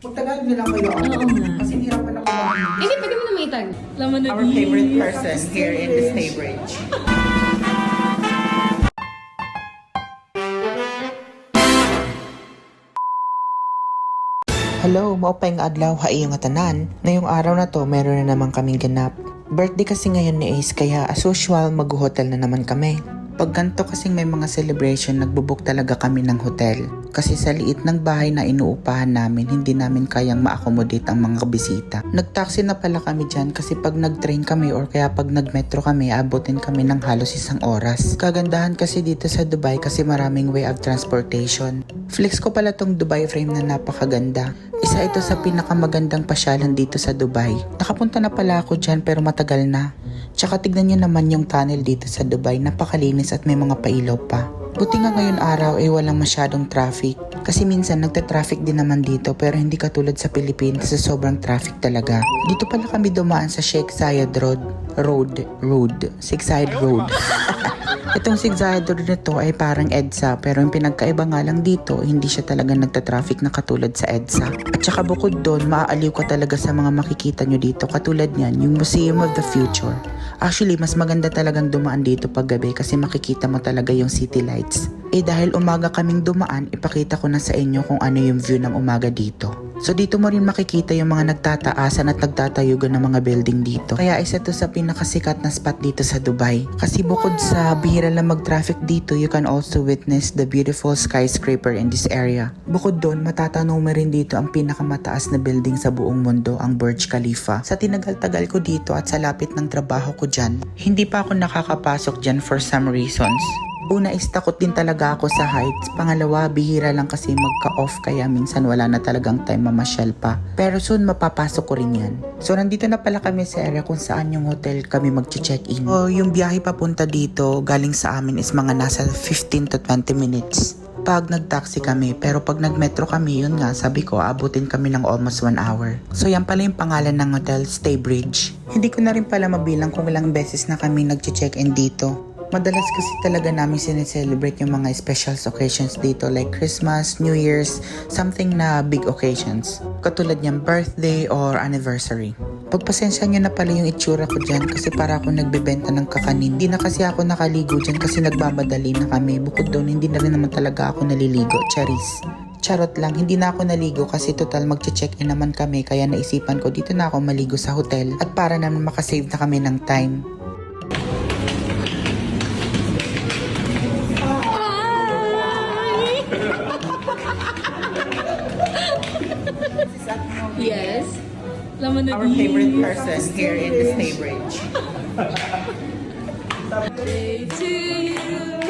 Magtagalog na lang kayo. Oo nga. Kasi hirapan ako mag-English. Hindi, pwede mo na maitag. Laman na Our favorite person here in the Stay Bridge. Hello, maupay nga adlaw haiyong nga tanan. Ngayong araw na to, meron na naman kaming ganap. Birthday kasi ngayon ni Ace, kaya as usual mag-hotel na naman kami. Pag ganito kasing may mga celebration, nagbubuk talaga kami ng hotel. Kasi sa liit ng bahay na inuupahan namin, hindi namin kayang ma-accommodate ang mga bisita. Nag-taxi na pala kami dyan kasi pag nag-train kami or kaya pag nag-metro kami, abutin kami ng halos 1 oras. Kagandahan kasi dito sa Dubai kasi maraming way of transportation. Flex ko pala tong Dubai frame na napakaganda. Isa ito sa pinakamagandang pasyalan dito sa Dubai. Nakapunta na pala ako dyan pero matagal na. Tsaka tignan nyo naman yung tunnel dito sa Dubai, napakalinis at may mga pailaw pa. Buti nga ngayon araw ay walang masyadong traffic. Kasi minsan nagta-traffic din naman dito pero hindi katulad sa Pilipinas sa sobrang traffic talaga. Dito pala kami dumaan sa Sheikh Zayed Sheikh Zayed Road. Itong Sheikh Zayed Road nito ay parang EDSA pero yung pinagkaiba nga lang dito, hindi siya talaga nagta-traffic na katulad sa EDSA. At saka bukod doon, maaaliw ka talaga sa mga makikita nyo dito katulad niyan, yung Museum of the Future. Actually, mas maganda talagang dumaan dito pag gabi kasi makikita mo talaga yung city lights. Dahil umaga kaming dumaan, ipakita ko na sa inyo kung ano yung view ng umaga dito. So dito mo rin makikita yung mga nagtataasan at nagtatayugan ng mga building dito. Kaya isa to sa pinakasikat na spot dito sa Dubai. Kasi bukod sa bihira lang mag-traffic dito, you can also witness the beautiful skyscraper in this area. Bukod doon, matatanong mo rin dito ang pinakamataas na building sa buong mundo, ang Burj Khalifa. Sa tinagal-tagal ko dito at sa lapit ng trabaho ko dyan, hindi pa ako nakakapasok dyan for some reasons. Una is takot din talaga ako sa heights. Pangalawa, bihira lang kasi magka-off kaya minsan wala na talagang time mamasyal pa. Pero soon mapapasok ko rin yan. So nandito na pala kami sa area kung saan yung hotel kami mag-check-in. Yung biyahe papunta dito galing sa amin is mga nasa 15 to 20 minutes. Pag nag-taxi kami, pero pag nag-metro kami, yun nga, sabi ko, abutin kami ng almost 1 hour. So yan pala yung pangalan ng hotel, Stay Bridge. Hindi ko na rin pala mabilang kung ilang beses na kami nag-check-in dito. Madalas kasi talaga namin sineselebrate yung mga special occasions dito like Christmas, New Year's, something na big occasions. Katulad niyang birthday or anniversary. Pagpasensya niyo na pala yung itsura ko dyan kasi para ako nagbebenta ng kakanin. Hindi na kasi ako nakaligo dyan kasi nagmamadali na kami. Bukod doon, hindi na rin naman talaga ako naliligo. Charis. Charot lang, hindi na ako naligo kasi total magche-check-in naman kami kaya naisipan ko dito na ako maligo sa hotel at para naman makasave na kami ng time. Yes. Laman na Our favorite person here in the Stay Bridge. birthday to you.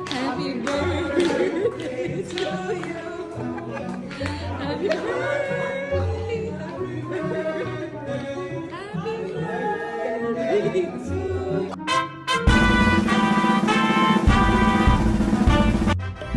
Happy birthday to you. Happy birthday. Happy birthday. Happy birthday to you.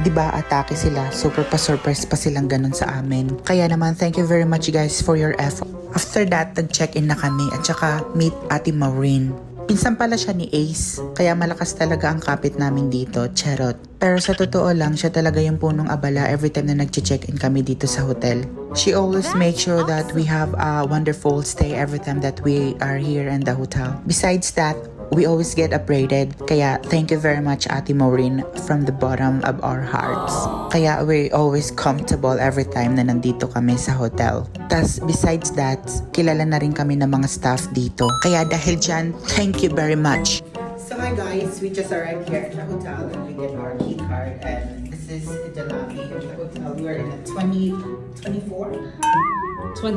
Diba atake sila, super pa-surprise pa silang ganun sa amin. Kaya naman thank you very much guys for your effort. After that, nag-check-in na kami at saka meet Ate Maureen. Pinsan pala siya ni Ace, kaya malakas talaga ang kapit namin dito, charot. Pero sa totoo lang, siya talaga yung punong abala every time na nag-check-in kami dito sa hotel. She always makes sure that we have a wonderful stay every time that we are here in the hotel. Besides that, we always get upgraded. Kaya thank you very much Ate Maureen from the bottom of our hearts. Kaya we're always comfortable every time na nandito kami sa hotel. Tas besides that, kilala na rin kami ng mga staff dito. Kaya dahil dyan, thank you very much. So hi guys, we just arrived here at the hotel and we get our key card and this is the lobby of the hotel. We are in a 20 floor. So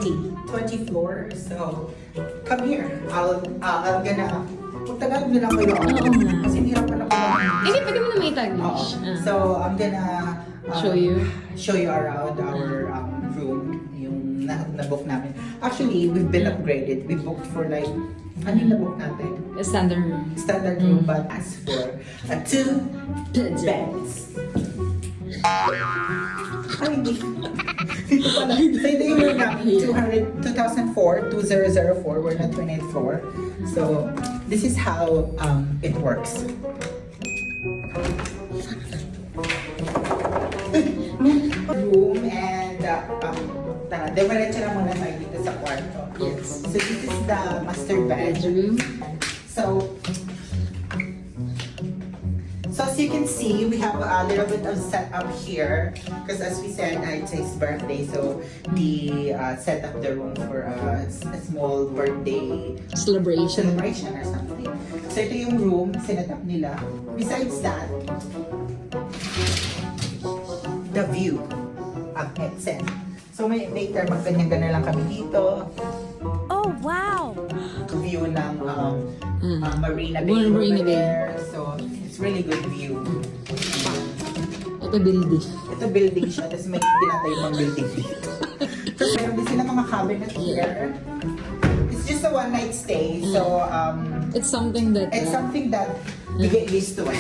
come here. I'm gonna Magtagalog na lang kayo. Oo nga. Kasi hirapan ako mag-English. Hindi, pwede mo na maitag. Oo. So, I'm gonna show you around our room, yung na-book namin. Actually, we've been upgraded. We booked for like, ano yung na-book natin? A standard room. Standard room, but as for 2 beds. Ay, hindi. Dito pala. So, ito yung room namin. 2004, we're na 28th floor. So, this is how it works. Room and Tara, diretso lang muna tayo dito sa kwarto. Yes. So this is the master bed. Bedroom. So as you can see, we have a little bit of setup here. Because as we said, it's his birthday. So we set up the room for a small birthday Celebration. celebration or something. So ito yung room, sinet up nila. Besides that, the view of headset. So may later, magganyan-ganyan lang kami dito. Oh, wow! View ng Marina Bay Marina over Bay. there. So it's really good view. Ito building. Ito building siya, tapos may tinatayo pang building dito. Tapos meron din sila mga cabinet here. It's just a one night stay, so It's something that... it's something that you get used to it.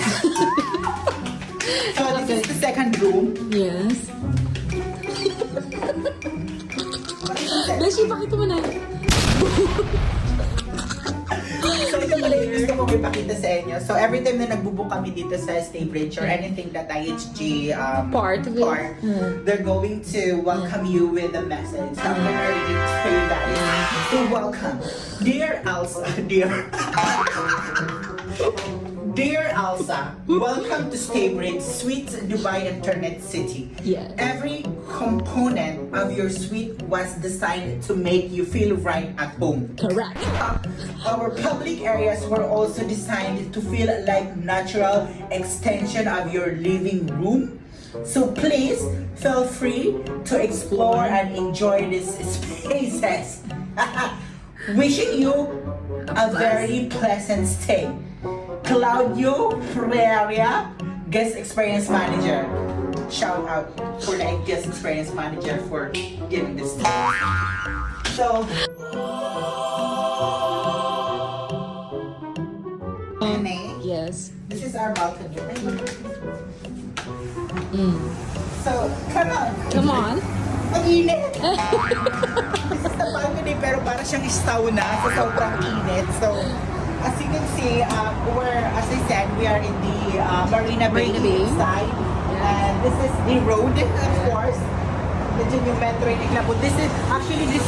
So this is the second room. Yes. Beshi, pakita mo na. So ito pala yung gusto kong ipakita sa inyo. So every time na nagbubook kami dito sa Staybridge or anything that IHG Part of it. they're going to welcome you with a message. So I'm gonna read it for you guys. So welcome. Dear Elsa, Dear Elsa, welcome to Staybridge, sweet Dubai Internet City. Yes. Every component of your suite was designed to make you feel right at home. Correct. Our public areas were also designed to feel like natural extension of your living room. So please feel free to explore and enjoy these spaces. Wishing you a very pleasant stay. Claudio Ferreira, Guest Experience Manager. Shout out for the Guest Experience Manager for giving this to us. So, Nene, Yes. this is our balcony. Mm. So, come on. Come on. Ang init! This is the balcony pero para siyang sauna sa sobrang init. So, as you can see, as I said, we are in the Marina Bay Marina Bay. side. And this is the road, of course. Medyo yung metro yung Iglabo. This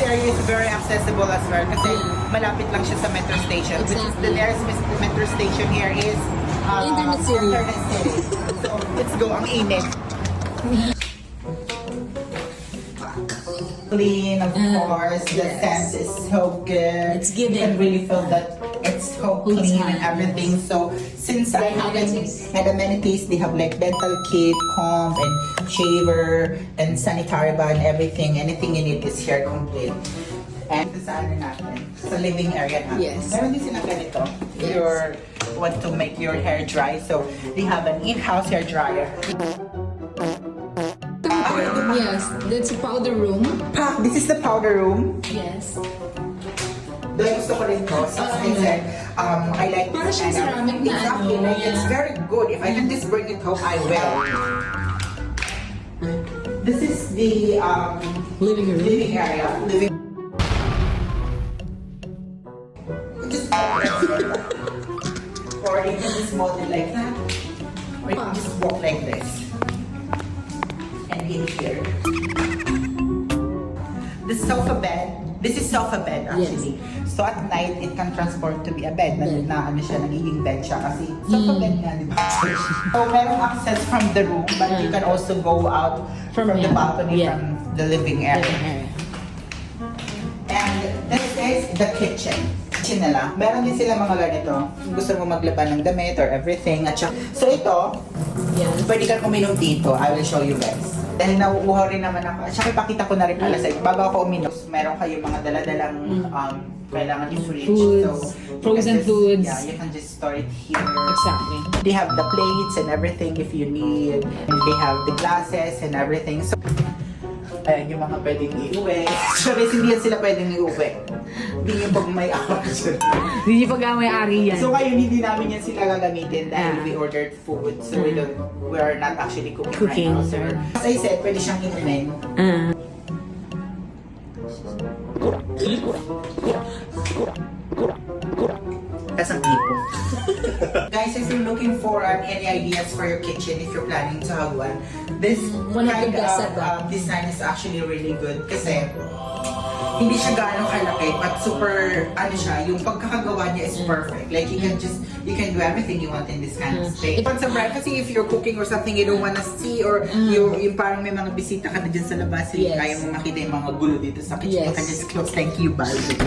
area is very accessible as well kasi malapit lang siya sa metro station. Which is the Exactly. nearest metro station here is Internet City. Internet City. So, let's go. Ang init. Clean, of course. The yes. sense is so good. It's giving. You can really feel that it's so Who's clean high? and everything. So since I have amenities. amenities, they have like dental kit, comb, and shaver, and sanitary bar and everything. Anything you need is here complete. And sa ano natin, sa living area natin. Yes. Meron din silang ganito. If you want to make your hair dry, so they have an in-house hair dryer. Yes, that's a powder room. This is the powder room. Yes. Dahil gusto ko rin to. So, as I said, I like Para this siyang kind of- ceramic na Exactly, ano, like it's yeah. very good. If I can just bring it home, I will. This is the Living room. living area. Just or you can just mold it like that. Or you can just walk like this. And in here. The sofa bed. This is sofa bed actually. So at night, it can transform to be a bed. Bed. Na ano siya, nagiging bed siya kasi sofa bed nga, di ba? So merong access from the room, but you can also go out from the here. balcony Yeah. from the living area. Living area. And this is the kitchen. Kitchen nila. Meron din sila mga ganito. Kung gusto mo maglaban ng damit or everything. At so ito, Yes. pwede kang uminom dito. I will show you guys. Dahil nauuhaw rin naman ako. At saka ipakita ko na rin pala sa bago ako uminom, meron kayong mga daladalang kailangan i-fridge. Foods, So, you frozen can just- foods. Yeah, you can just store it here. Exactly. They have the plates and everything if you need. And they have the glasses and everything. So, ayan yung mga pwedeng iuwi. Sorry, hindi yan sila pwedeng iuwi. Hindi yung pag may hours. Hindi niyo pagkamay-ari yan. So ngayon, hindi namin yan sila gagamitin dahil Ah. we ordered food. So we are not actually cooking, Cooking. right now. So, as I said, pwede siyang inumin. Tapos ang tipo. Guys, if you're looking for any ideas for your kitchen, if you're planning to have one, this One of the kind best of setup. design is actually really good kasi hindi siya gaano kalaki but super, yung pagkakagawa niya is perfect. Like you can do everything you want in this kind of space. Pag sa privacy, if you're cooking or something you don't wanna see or yung parang may mga bisita ka na dyan sa labas, Yes. kaya mo makita yung mga gulo dito sa kitchen, you Yes. can just close. Thank you, Barbie.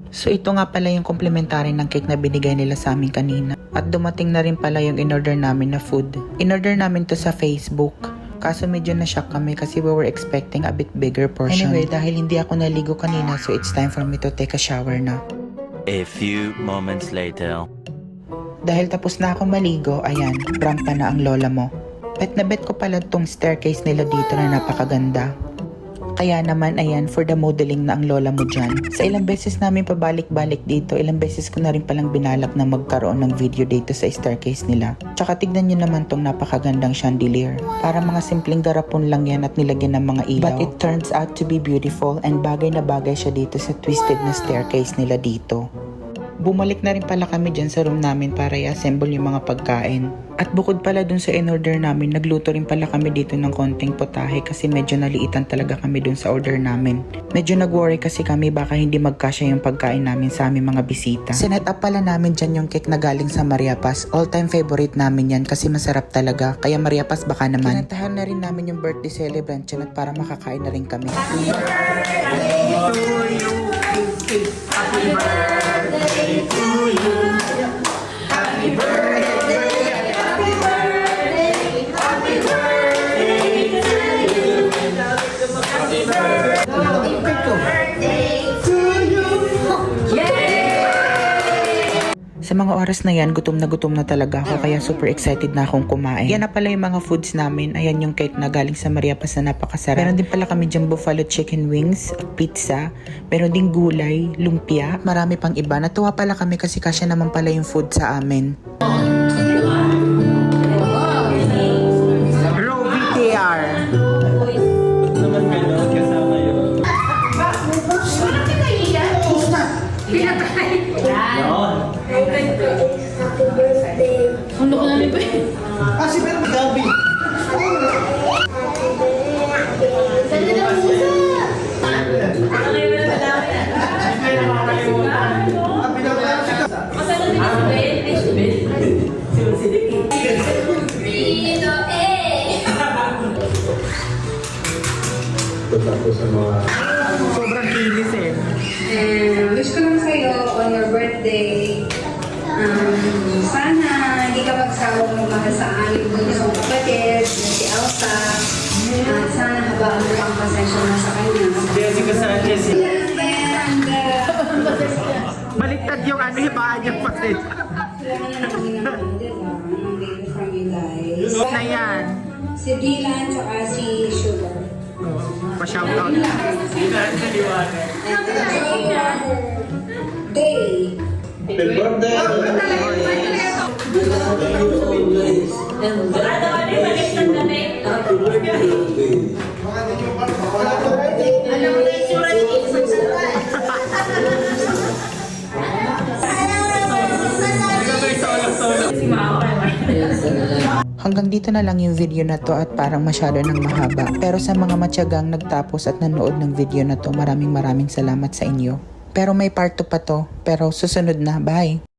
So ito nga pala yung complimentary ng cake na binigay nila sa amin kanina. At dumating na rin pala yung in-order namin na food. In-order namin to sa Facebook. Kaso medyo na-shock kami kasi we were expecting a bit bigger portion. Anyway, dahil hindi ako naligo kanina, so it's time for me to take a shower na. A few moments later. Dahil tapos na ako maligo, ayan, rampa na ang lola mo. Bet na bet ko pala tong staircase nila dito na napakaganda. Kaya naman, ayan, for the modeling na ang lola mo dyan. Sa ilang beses namin pabalik-balik dito, ilang beses ko na rin palang binalak na magkaroon ng video dito sa staircase nila. Tsaka tignan nyo naman tong napakagandang chandelier. Para mga simpleng garapon lang yan at nilagyan ng mga ilaw. But it turns out to be beautiful and bagay na bagay siya dito sa twisted na staircase nila dito. Bumalik na rin pala kami dyan sa room namin para i-assemble yung mga pagkain. At bukod pala dun sa in-order namin, nagluto rin pala kami dito ng konting potahe kasi medyo naliitan talaga kami dun sa order namin. Medyo nag-worry kasi kami baka hindi magkasya yung pagkain namin sa aming mga bisita. Sinet up pala namin dyan yung cake na galing sa Maria Paz. All-time favorite namin yan kasi masarap talaga. Kaya Maria Paz baka naman. Kinantahan na rin namin yung birthday celebrant dyan at para makakain na rin kami. Happy birthday to you. Happy birthday to you. Happy birthday. Sa mga oras na yan, gutom na talaga ako kaya super excited na akong kumain. Yan na pala yung mga foods namin. Ayan yung cake na galing sa Maria Paz na napakasarap. Meron din pala kami dyan buffalo chicken wings, pizza, meron din gulay, lumpia, marami pang iba. Natuwa pala kami kasi kasya naman pala yung food sa amin. Raw VTR. Ano ko namin ba yun? Si Pero Gabi. Sobrang kilis eh. Wish ko lang sa'yo on your birthday. Sana hindi ka magsawang magmahal sa aming bunsong kapatid na si Elsa. At sana habaan mo ang pasensya mo sa kanya. Jessica Sanchez. And, Baliktad yung hibaan yung pasit. wala na namin naman, di ba? Ang baby from you guys. Na yan. Si Dylan tsaka si Sugar. Pa-shoutout. And Day. Happy birthday! Hanggang dito na lang yung video na to at parang masyado nang mahaba. Pero sa mga matyagang nagtapos at nanood ng video na to, maraming salamat sa inyo. Pero may part 2 pa to, pero susunod na. Bye!